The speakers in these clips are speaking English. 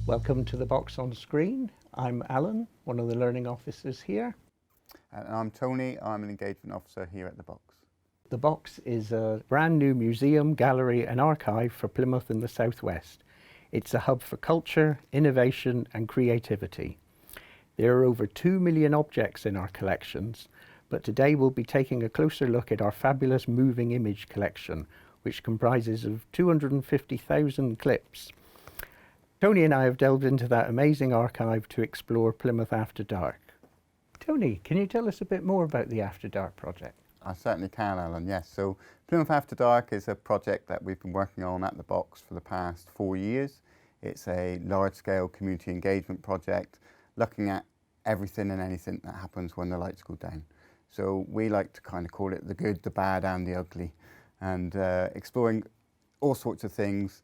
Welcome to the box on screen. I'm Alan, one of the learning officers here. And I'm Tony, I'm an engagement officer here at the box. The box is a brand new museum, gallery and archive for Plymouth in the southwest. It's a hub for culture, innovation and creativity. There are over 2 million objects in our collections, but today we'll be taking a closer look at our fabulous moving image collection, which comprises of 250,000 clips. Tony and I have delved into that amazing archive to explore Plymouth After Dark. Tony, can you tell us a bit more about the After Dark project? I certainly can, Alan, yes. So Plymouth After Dark is a project that we've been working on at the box for the past 4 years. It's a large-scale community engagement project looking at everything and anything that happens when the lights go down. So we like to kind of call it the good, the bad and the ugly, and exploring all sorts of things.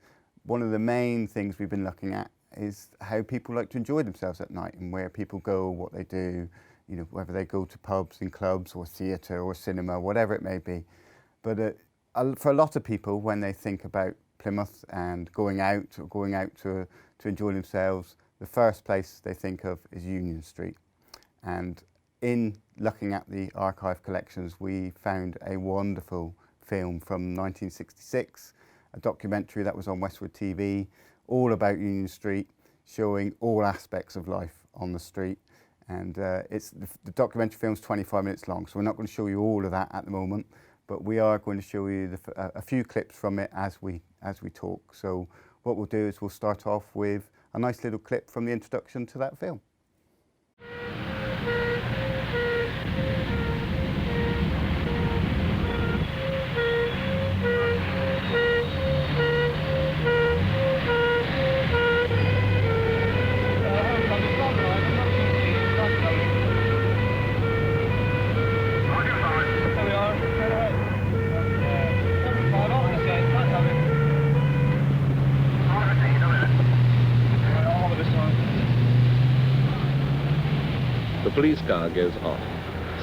One of the main things we've been looking at is how people like to enjoy themselves at night and where people go, what they do, you know, whether they go to pubs and clubs or theatre or cinema, whatever it may be. But for a lot of people, when they think about Plymouth and going out to enjoy themselves, the first place they think of is Union Street. And in looking at the archive collections, we found a wonderful film from 1966, a documentary that was on Westwood TV, all about Union Street, showing all aspects of life on the street. And the documentary film's 25 minutes long, so we're not going to show you all of that at the moment, but we are going to show you a few clips from it as we talk. So what we'll do is we'll start off with a nice little clip from the introduction to that film. The police car goes off.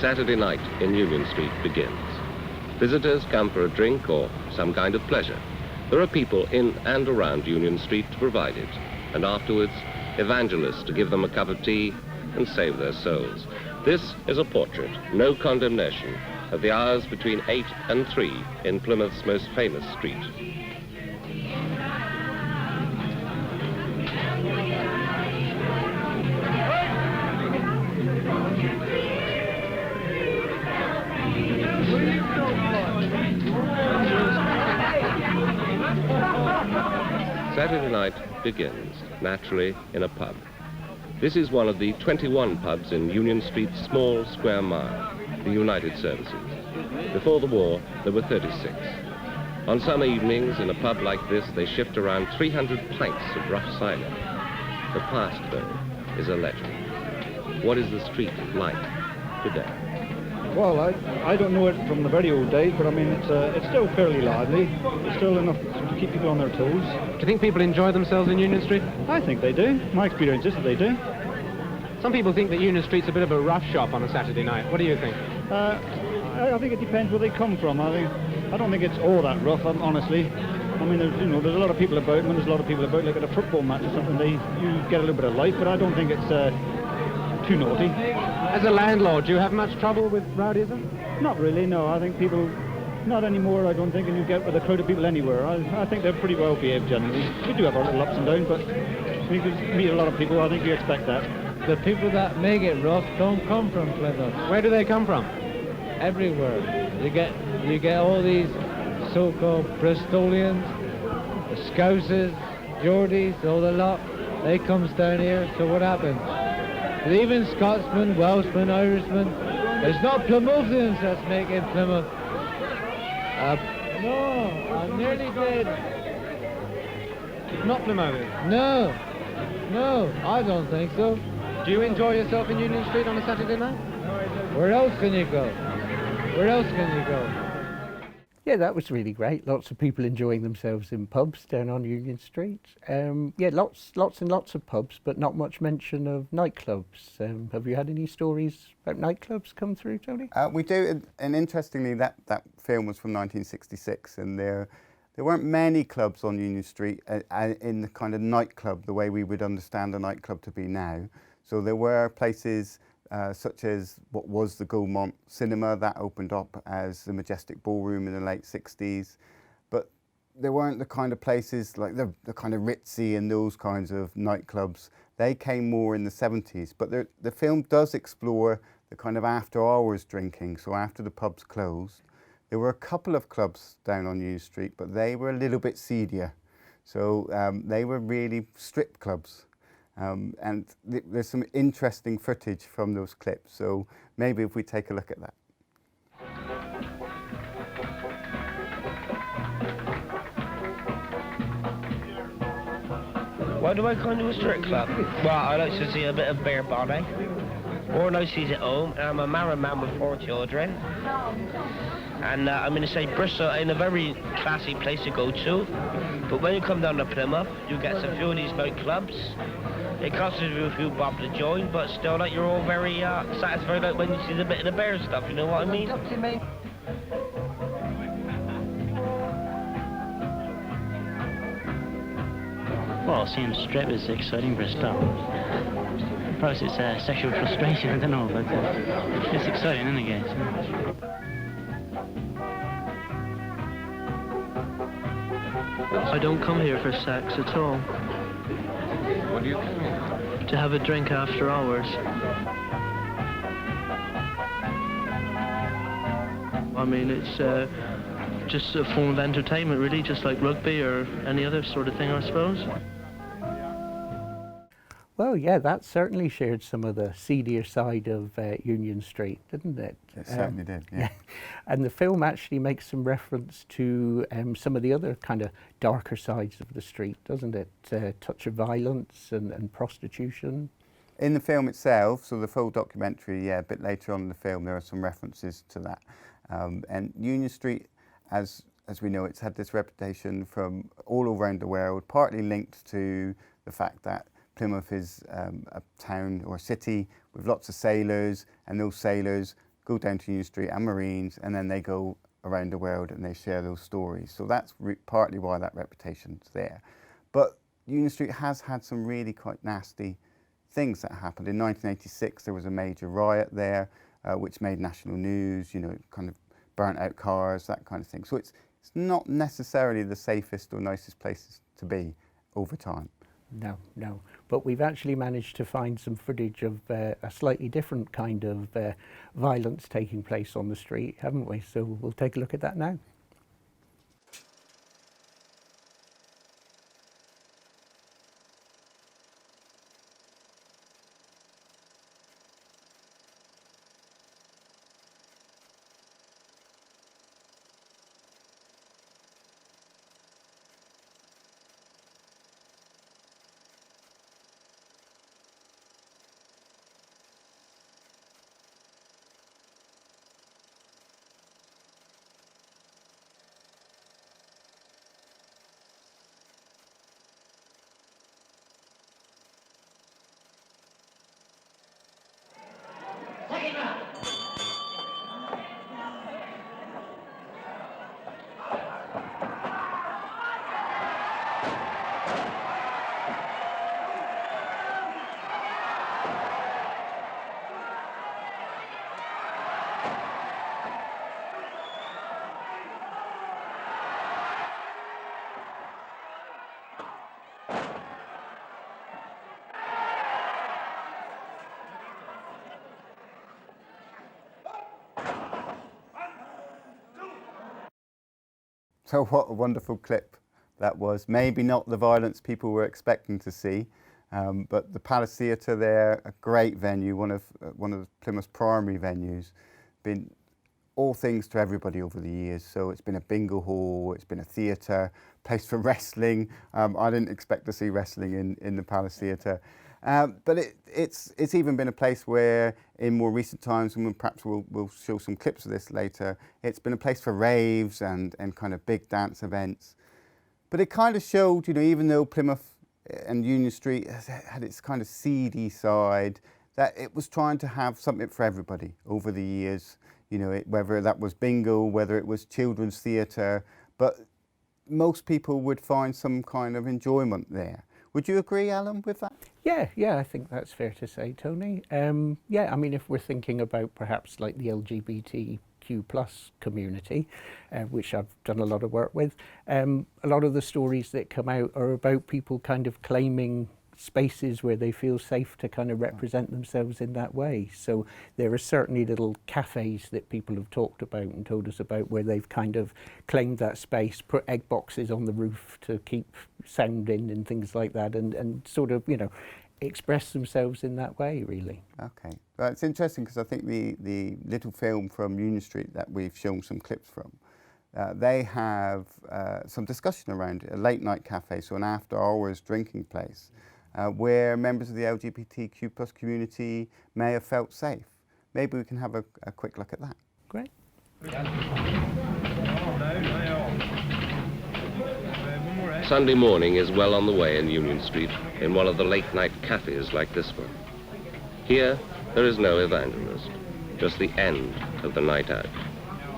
Saturday night in Union Street begins. Visitors come for a drink or some kind of pleasure. There are people in and around Union Street to provide it, and afterwards, evangelists to give them a cup of tea and save their souls. This is a portrait, no condemnation, of the hours between 8 and 3 in Plymouth's most famous street. Saturday night begins, naturally, in a pub. This is one of the 21 pubs in Union Street's small square mile, the United Services. Before the war, there were 36. On summer evenings, in a pub like this, they shift around 300 planks of rough silo. The past, though, is a legend. What is the street like today? Well, I don't know it from the very old days, but I mean, it's still fairly lively. There's still enough to keep people on their toes. Do you think people enjoy themselves in Union Street? I think they do. My experience is that they do. Some people think that Union Street's a bit of a rough shop on a Saturday night. What do you think? I think it depends where they come from. I don't think it's all that rough, honestly. I mean, there's a lot of people about, and there's a lot of people about, like at a football match or something, you get a little bit of life, but I don't think it's too naughty. As a landlord, do you have much trouble with rowdyism? Not really, no. I think people, not anymore, I don't think, and you get with a crowd of people anywhere. I think they're pretty well behaved generally. We do have our little ups and downs, but we meet a lot of people, I think you expect that. The people that make it rough don't come from Plymouth. Where do they come from? Everywhere. You get all these so-called Bristolians, Scousers, Geordies, all the lot. They comes down here, so what happens? Even Scotsmen, Welshmen, Irishmen. It's not Plymouthians that's making Plymouth. No, I'm nearly dead. Not Plymouthians? No, I don't think so. Do you enjoy yourself in Union Street on a Saturday night? Where else can you go? Where else can you go? Yeah, that was really great. Lots of people enjoying themselves in pubs down on Union Street. Yeah, lots and lots of pubs, but not much mention of nightclubs. Have you had any stories about nightclubs come through, Tony? We do, and interestingly, that film was from 1966, and there there weren't many clubs on Union Street in the kind of nightclub, the way we would understand a nightclub to be now. So there were places such as what was the Gaumont Cinema, that opened up as the Majestic Ballroom in the late 60s. But there weren't the kind of places like the kind of ritzy and those kinds of nightclubs. They came more in the 70s. But the film does explore the kind of after hours drinking. So after the pubs closed, there were a couple of clubs down on Union Street, but they were a little bit seedier. So they were really strip clubs. And there's some interesting footage from those clips. So maybe if we take a look at that. Why do I come to a strip club? Well, I like to see a bit of bare body. Or I see it at home. I'm a married man with 4 children. And I'm going to say Bristol ain't a very classy place to go to. But when you come down to Plymouth, you get a few of these nightclubs. It costs you a few bob to join, but still, like, you're all very satisfied, like, when you see the bit of the bear stuff, you know what I mean? Well, seeing strip is exciting for a start. Perhaps it's sexual frustration, I don't know, but it's exciting, isn't it, guys? I don't come here for sex at all. What do you come here? To have a drink after hours. I mean, it's just a form of entertainment, really, just like rugby or any other sort of thing, I suppose. Well, yeah, that certainly shared some of the seedier side of Union Street, didn't it? It certainly did, yeah. And the film actually makes some reference to some of the other kind of darker sides of the street, doesn't it? Touch of violence and prostitution. In the film itself, so the full documentary, yeah, a bit later on in the film, there are some references to that. And Union Street, as we know, it's had this reputation from all around the world, partly linked to the fact that Plymouth is a town or city with lots of sailors, and those sailors go down to Union Street and Marines, and then they go around the world and they share those stories. So that's partly why that reputation's there. But Union Street has had some really quite nasty things that happened. In 1986, there was a major riot there, which made national news, you know, kind of burnt out cars, that kind of thing. So it's not necessarily the safest or nicest places to be over time. No. But we've actually managed to find some footage of a slightly different kind of violence taking place on the street, haven't we? So we'll take a look at that now. So what a wonderful clip that was. Maybe not the violence people were expecting to see, but the Palace Theatre there, a great venue, one of Plymouth's primary venues, been all things to everybody over the years. So it's been a bingo hall, it's been a theatre, place for wrestling. I didn't expect to see wrestling in the Palace Theatre. But it's even been a place where, in more recent times, and perhaps we'll show some clips of this later, it's been a place for raves and kind of big dance events. But it kind of showed, you know, even though Plymouth and Union Street had its kind of seedy side, that it was trying to have something for everybody over the years, you know, whether that was bingo, whether it was children's theatre, but most people would find some kind of enjoyment there. Would you agree, Alan, with that? Yeah, I think that's fair to say, Tony. Yeah, I mean, if we're thinking about perhaps like the LGBTQ plus community, which I've done a lot of work with, a lot of the stories that come out are about people kind of claiming spaces where they feel safe to kind of represent themselves in that way. So there are certainly little cafes that people have talked about and told us about where they've kind of claimed that space, put egg boxes on the roof to keep sound in and things like that, and sort of, you know, express themselves in that way, really. Okay, well, it's interesting because I think the little film from Union Street that we've shown some clips from, they have some discussion around a late night cafe, so an after hours drinking place, where members of the LGBTQ plus community may have felt safe. Maybe we can have a quick look at that. Great. Sunday morning is well on the way in Union Street in one of the late night cafes like this one. Here, there is no evangelist, just the end of the night out.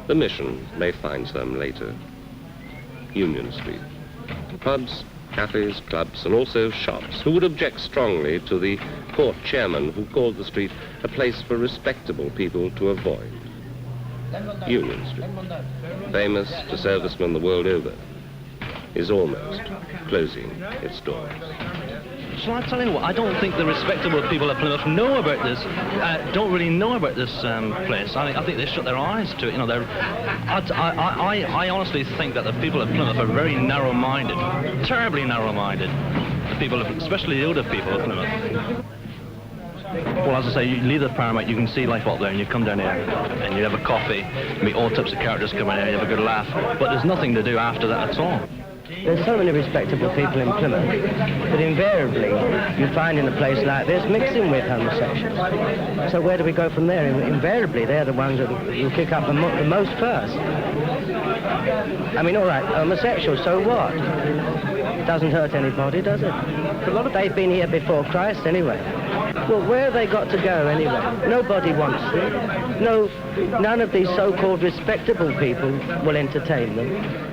The mission may find some later. Union Street. Pubs, cafes, clubs, and also shops who would object strongly to the court chairman who called the street a place for respectable people to avoid. Union Street, famous to servicemen the world over, is almost closing its doors. Shall I tell you what? I don't think the respectable people of Plymouth know about this, don't really know about this place. I think they shut their eyes to it. You know, I honestly think that the people of Plymouth are very narrow-minded, terribly narrow-minded. The people, especially the older people of Plymouth. Well, as I say, you leave the Paramount, you can see life up there, and you come down here, and you have a coffee, meet all types of characters come in here, you have a good laugh, but there's nothing to do after that at all. There's so many respectable people in Plymouth, but invariably you find in a place like this mixing with homosexuals. So where do we go from there? Invariably they're the ones that will kick up the most first. I mean, all right, homosexuals, so what? It doesn't hurt anybody, does it? A lot of they've been here before Christ anyway. Well, where have they got to go anyway? Nobody wants them. None of these so-called respectable people will entertain them.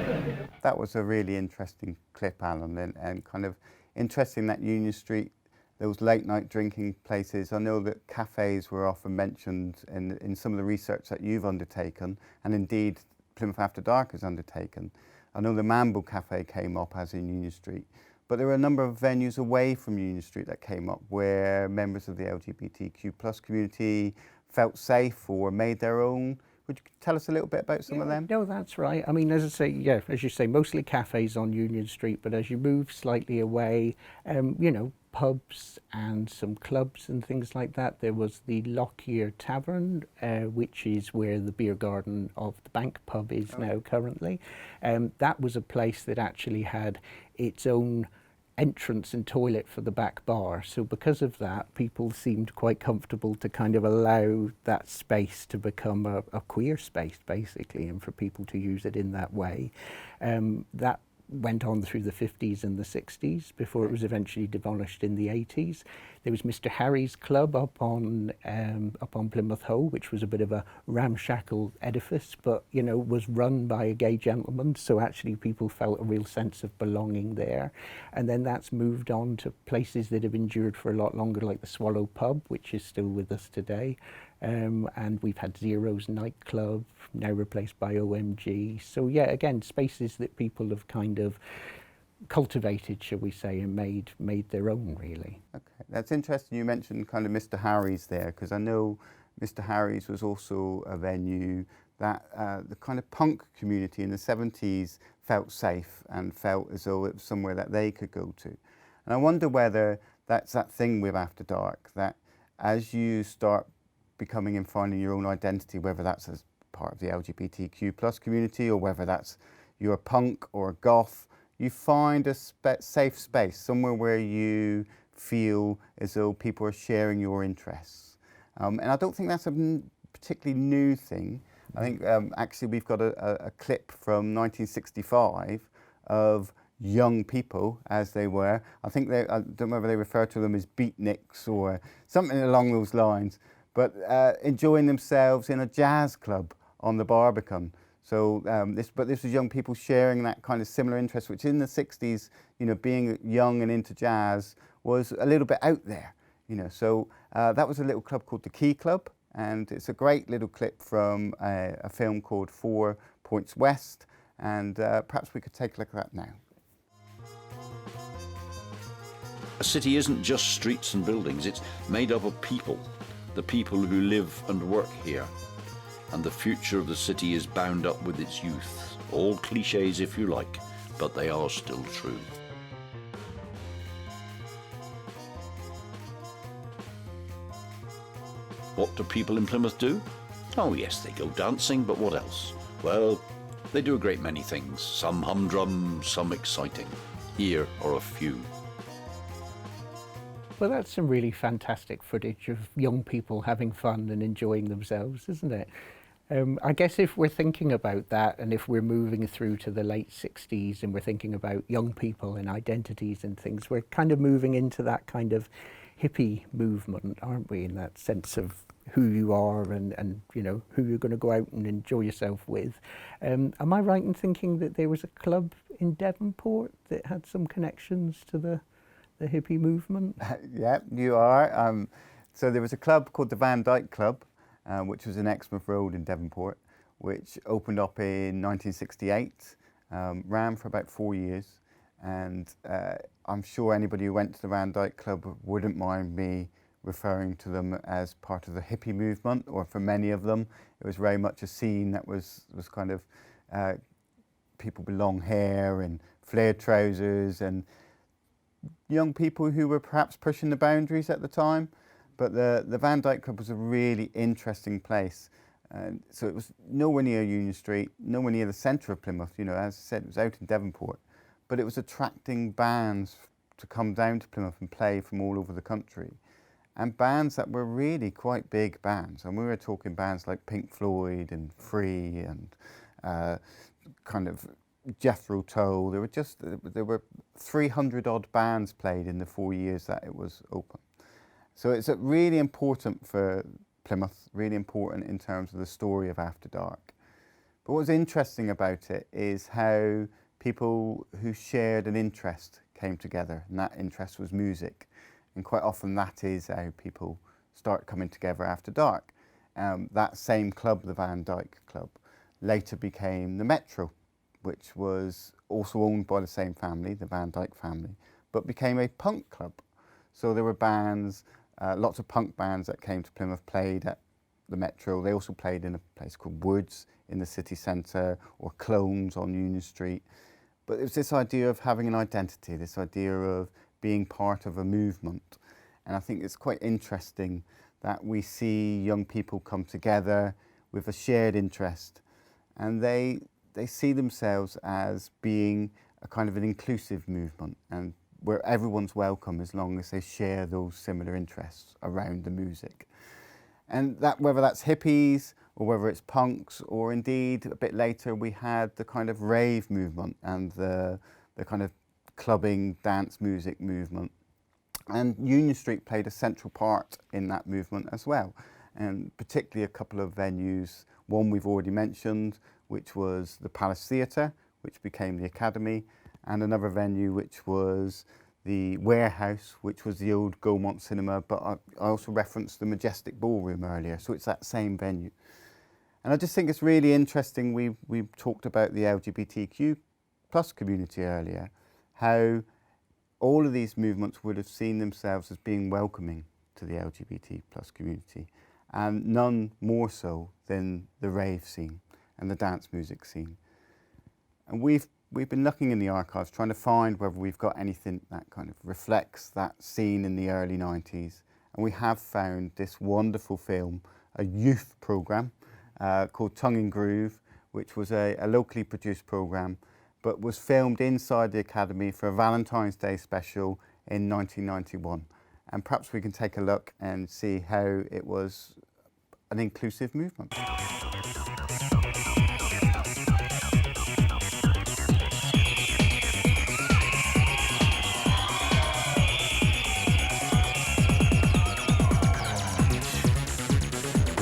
That was a really interesting clip, Alan, and kind of interesting that Union Street, those late night drinking places. I know that cafes were often mentioned in some of the research that you've undertaken, and indeed Plymouth After Dark has undertaken. I know the Mambo Cafe came up as in Union Street, but there were a number of venues away from Union Street that came up where members of the LGBTQ plus community felt safe or made their own. Would you tell us a little bit about some of them? No, that's right. I mean, as I say, yeah, as you say, mostly cafes on Union Street, but as you move slightly away, you know, pubs and some clubs and things like that. There was the Lockyer Tavern, which is where the beer garden of the Bank pub is now currently. That was a place that actually had its own entrance and toilet for the back bar, so because of that people seemed quite comfortable to kind of allow that space to become a queer space basically, and for people to use it in that way. That went on through the 50s and the 60s before it was eventually demolished in the 80s. There was Mr. Harry's Club up on Plymouth Hoe, which was a bit of a ramshackle edifice, but you know, was run by a gay gentleman, so actually people felt a real sense of belonging there. And then that's moved on to places that have endured for a lot longer, like the Swallow Pub, which is still with us today. And we've had Zero's nightclub, now replaced by OMG. So yeah, again, spaces that people have kind of cultivated, shall we say, and made their own, really. Okay, that's interesting. You mentioned kind of Mr. Harry's there, because I know Mr. Harry's was also a venue that the kind of punk community in the 70s felt safe and felt as though it was somewhere that they could go to. And I wonder whether that's that thing with After Dark, that as you start becoming and finding your own identity, whether that's as part of the LGBTQ plus community or whether that's you're a punk or a goth, you find a safe space, somewhere where you feel as though people are sharing your interests. And I don't think that's a particularly new thing. I think actually we've got a clip from 1965 of young people, as they were. I think I don't know whether they refer to them as beatniks or something along those lines, but enjoying themselves in a jazz club on the Barbican. So this was young people sharing that kind of similar interest, which in the 60s, being young and into jazz was a little bit out there, So that was a little club called the Key Club, and it's a great little clip from a film called 4 Points West, and perhaps we could take a look at that now. A city isn't just streets and buildings, it's made up of people, the people who live and work here. And the future of the city is bound up with its youth. All cliches if you like, but they are still true. What do people in Plymouth do? Oh yes, they go dancing, but what else? Well, they do a great many things. Some humdrum, some exciting. Here are a few. Well, that's some really fantastic footage of young people having fun and enjoying themselves, isn't it? I guess if we're thinking about that, and if we're moving through to the late 60s and we're thinking about young people and identities and things, we're kind of moving into that kind of hippie movement, aren't we, in that sense of who you are and who you're going to go out and enjoy yourself with. Am I right in thinking that there was a club in Devonport that had some connections to the hippie movement? Yeah, you are. So there was a club called the Van Dyke Club, which was in Exmouth Road in Devonport, which opened up in 1968, ran for about 4 years, and I'm sure anybody who went to the Van Dyke Club wouldn't mind me referring to them as part of the hippie movement, or for many of them, it was very much a scene that was kind of people with long hair and flared trousers and young people who were perhaps pushing the boundaries at the time. But the Van Dyke Club was a really interesting place. So it was nowhere near Union Street, nowhere near the centre of Plymouth. As I said, it was out in Devonport. But it was attracting bands to come down to Plymouth and play from all over the country. And bands that were really quite big bands. And we were talking bands like Pink Floyd and Free and kind of Jethro Tull. There were 300 odd bands played in the 4 years that it was open. So it's really important for Plymouth, really important in terms of the story of After Dark. But what's interesting about it is how people who shared an interest came together, and that interest was music. And quite often that is how people start coming together after dark. That same club, the Van Dyke Club, later became the Metro, which was also owned by the same family, the Van Dyke family, but became a punk club. So there were bands, lots of punk bands that came to Plymouth, played at the Metro. They also played in a place called Woods in the city centre, or Clones on Union Street. But it was this idea of having an identity, this idea of being part of a movement. And I think it's quite interesting that we see young people come together with a shared interest, and they see themselves as being a kind of an inclusive movement, and where everyone's welcome as long as they share those similar interests around the music. And that, whether that's hippies or whether it's punks, or indeed a bit later we had the kind of rave movement and the kind of clubbing dance music movement. And Union Street played a central part in that movement as well, and particularly a couple of venues. One we've already mentioned, which was the Palace Theatre, which became the Academy, and another venue which was the Warehouse, which was the old Gaumont Cinema, but I also referenced the Majestic Ballroom earlier, so it's that same venue. And I just think it's really interesting, we talked about the LGBTQ plus community earlier, how all of these movements would have seen themselves as being welcoming to the LGBT plus community, and none more so than the rave scene and the dance music scene. And we've been looking in the archives trying to find whether we've got anything that kind of reflects that scene in the early 90s. And we have found this wonderful film, a youth programme called Tongue and Groove, which was a locally produced programme, but was filmed inside the Academy for a Valentine's Day special in 1991. And perhaps we can take a look and see how it was an inclusive movement.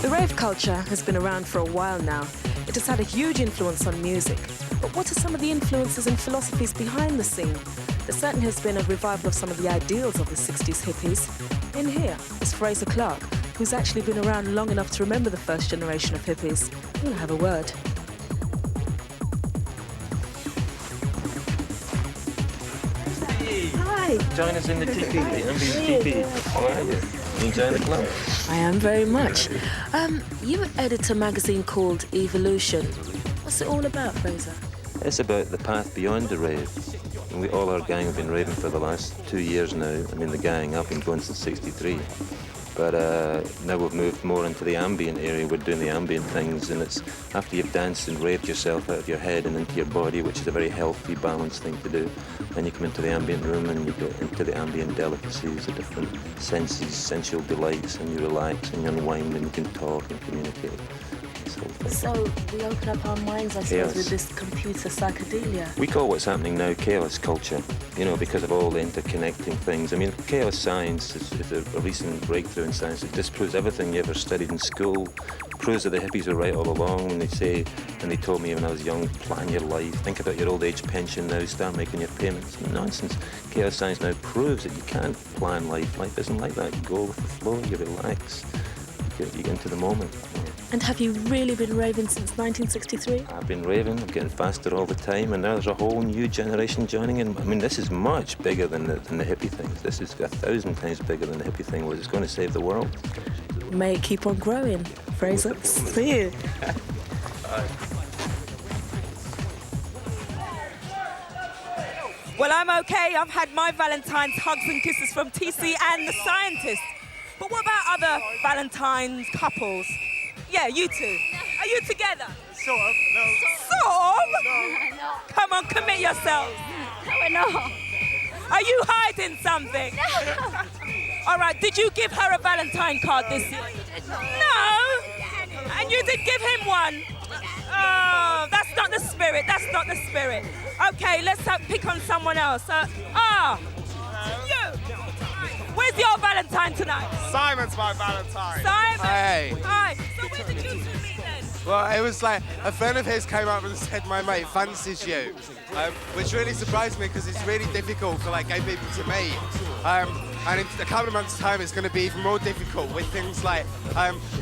The rave culture has been around for a while now, It has had a huge influence on music. But what are some of the influences and philosophies behind the scene? There certainly has been a revival of some of the ideals of the 60s hippies. In here is Fraser Clark, who's actually been around long enough to remember the first generation of hippies. We'll have a word. Hi. Join us in the teepee, the ambient teepee. How are you? You enjoying the club? I am very much. You edit a magazine called Evolution. What's it all about, Fraser? It's about the path beyond the rave. And we, all our gang have been raving for the last 2 years now. I mean, the gang, I've been going since '63. But now we've moved more into the ambient area. We're doing the ambient things, and it's after you've danced and raved yourself out of your head and into your body, which is a very healthy, balanced thing to do. Then you come into the ambient room and you get into the ambient delicacies, the different senses, sensual delights, and you relax and you unwind and you can talk and communicate. So we open up our minds, I suppose, with this computer psychedelia. We call what's happening now chaos culture, you know, because of all the interconnecting things. I mean, chaos science is a recent breakthrough in science. It disproves everything you ever studied in school, proves that the hippies were right all along when they say, and they told me when I was young, plan your life, think about your old age pension now, start making your payments. Nonsense. Chaos science now proves that you can't plan life. Life isn't like that. You go with the flow, you relax, you get into the moment. And have you really been raving since 1963? I've been raving, I'm getting faster all the time, and now there's a whole new generation joining in. I mean, this is much bigger than the hippie things. This is 1,000 times bigger than the hippie thing was. It's going to save the world. May it keep on growing, Fraser. See you. Well, I'm okay. I've had my Valentine's hugs and kisses from TC and the scientists. But what about other Valentine's couples? Yeah, you two. Are you together? Sort of, no. Sort of? No. Come on, commit yourselves. No, we're not. Are you hiding something? No. All right, did you give her a Valentine card this year? No? And you did give him one? Oh, that's not the spirit, that's not the spirit. Okay, let's pick on someone else. You! Where's your Valentine tonight? Simon's my Valentine. Simon? Hey. Hi. So where did you two meet then? Well, it was like a friend of his came up and said, my mate fancies you, which really surprised me because it's really difficult for like gay people to meet. And in a couple of months' time, it's going to be even more difficult with things like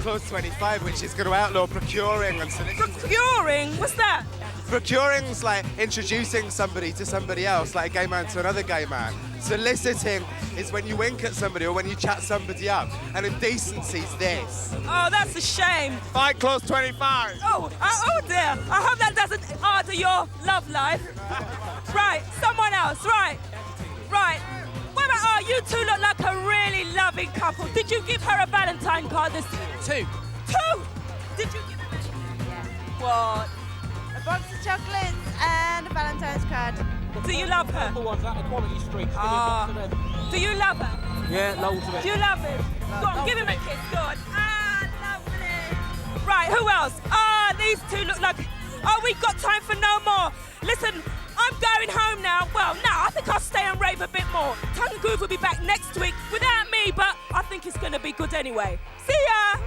Clause 25, which is going to outlaw procuring and soliciting. Procuring? What's that? Procuring's like introducing somebody to somebody else, like a gay man to another gay man. Soliciting is when you wink at somebody or when you chat somebody up. And indecency's this. Oh, that's a shame. Fight Clause 25. Oh dear. I hope that doesn't alter your love life. Right, someone else, right. What about, you two look like a really loving couple. Did you give her a Valentine card this year? Two? Did you give her a... Yeah. What? A box of chocolates and a Valentine's card. Do you love her? Do you love her? Yeah, loads of it. Do you love him? Go on, give him a kiss, go on. Lovely. Right, who else? These two look like... Oh, we've got time for no more. Listen, I'm going home now. Well, no, I think I'll stay and rave a bit more. Tongue and Groove will be back next week without me, but I think it's going to be good anyway. See ya!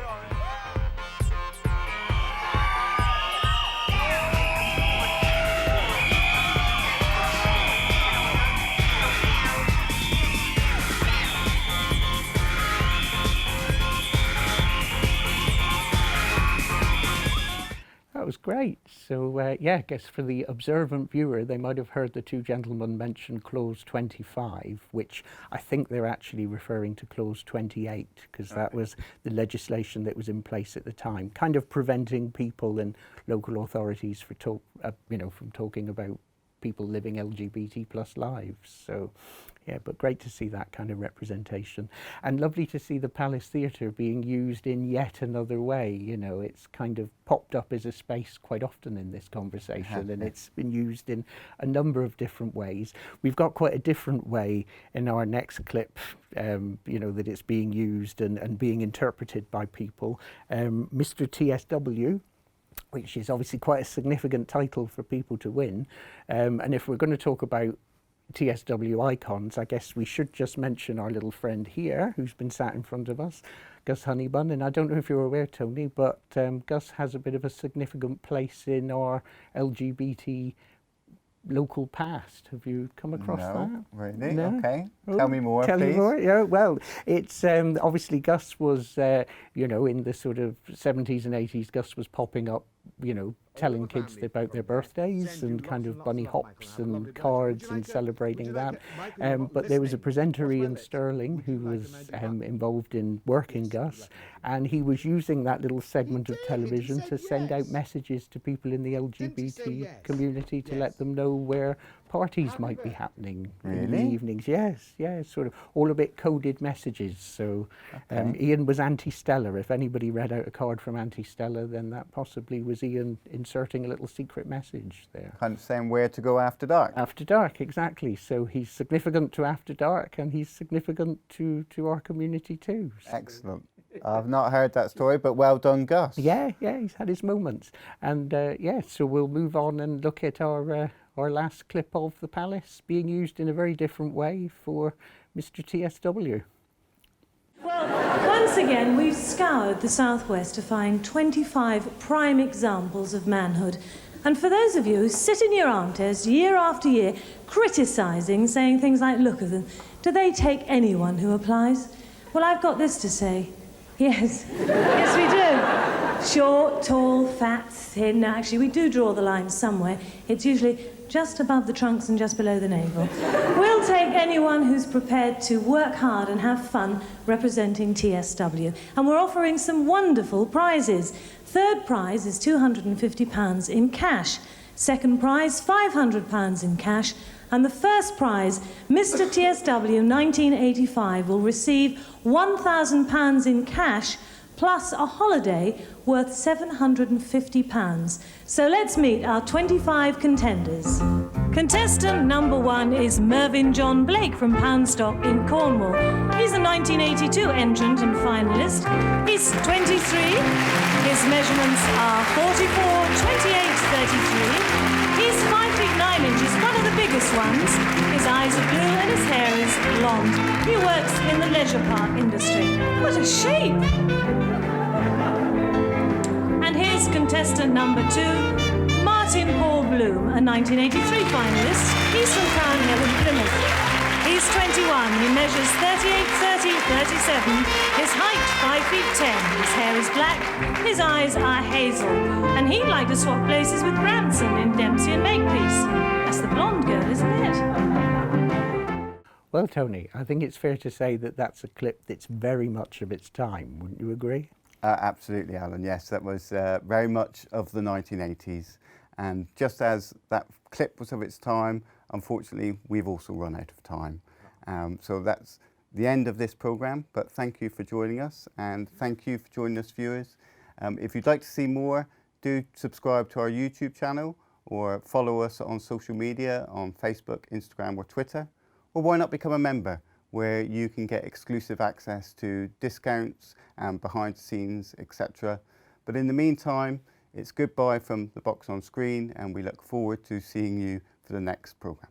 That was great. So yeah, I guess for the observant viewer, they might have heard the two gentlemen mention Clause 25, which I think they're actually referring to Clause 28, because that was the legislation that was in place at the time, kind of preventing people and local authorities from talking about people living LGBT plus lives. So yeah, but great to see that kind of representation, and lovely to see the Palace Theatre being used in yet another way. You know, it's kind of popped up as a space quite often in this conversation, and it's been used in a number of different ways. We've got quite a different way in our next clip, that it's being used and being interpreted by people. Mr. TSW, which is obviously quite a significant title for people to win, and if we're going to talk about TSW icons, I guess we should just mention our little friend here who's been sat in front of us, Gus Honeybun. And I don't know if you're aware, Tony, but Gus has a bit of a significant place in our LGBT local past. Have you come across that? Really? No? Okay. Oh, Tell me more, tell please. me more. Yeah, well, it's obviously Gus was, you know, in the sort of 70s and 80s, Gus was popping up, you know, telling kids about their birthdays and kind of bunny hops and cards and celebrating that. But there was a presenter, Ian Sterling, who was involved in working Gus, and he was using that little segment of television to send out messages to people in the LGBT community to let them know where parties might be happening in the evenings. Yes, sort of all a bit coded messages. So Ian was anti-Stella. If anybody read out a card from anti-Stella, then that possibly was Ian inserting a little secret message there. Kind of saying where to go after dark. After dark, exactly. So he's significant to After Dark, and he's significant to our community too. Excellent. I've not heard that story, but well done, Gus. Yeah, he's had his moments. And so we'll move on and look at our last clip of the palace being used in a very different way for Mr. TSW. Well, once again, we've scoured the Southwest to find 25 prime examples of manhood. And for those of you who sit in your armchairs year after year, criticising, saying things like, look at them, do they take anyone who applies? Well, I've got this to say. Yes, yes we do. Short, tall, fat, thin. No, actually, we do draw the line somewhere. It's usually just above the trunks and just below the navel. We'll take anyone who's prepared to work hard and have fun representing TSW. And we're offering some wonderful prizes. Third prize is £250 in cash. Second prize, £500 in cash. And the first prize, Mr. TSW 1985, will receive £1,000 in cash plus a holiday worth £750. So let's meet our 25 contenders. Contestant number 1 is Mervyn John Blake from Poundstock in Cornwall. He's a 1982 entrant and finalist. He's 23. His measurements are 44, 28, 33. He's 5 feet 9 inches, one of the biggest ones. His eyes are blue and his hair is blonde. He works in the leisure park industry. What a shape! And here's contestant number 2, Martin Paul Bloom, a 1983 finalist. He's from Crown Hill in Plymouth. He's 21. He measures 38, 30, 37. His height, 5 feet 10. His hair is black. His eyes are hazel. And he'd like to swap places with Branson in Dempsey and Makepeace. That's the blonde girl, isn't it? Well, Tony, I think it's fair to say that that's a clip that's very much of its time. Wouldn't you agree? Absolutely, Alan. Yes, that was very much of the 1980s. And just as that clip was of its time, unfortunately, we've also run out of time. So that's the end of this programme, but thank you for joining us, and thank you for joining us, viewers. If you'd like to see more, do subscribe to our YouTube channel, or follow us on social media on Facebook, Instagram or Twitter, or why not become a member, where you can get exclusive access to discounts and behind the scenes, etc. But in the meantime, it's goodbye from the box on screen, and we look forward to seeing you for the next programme.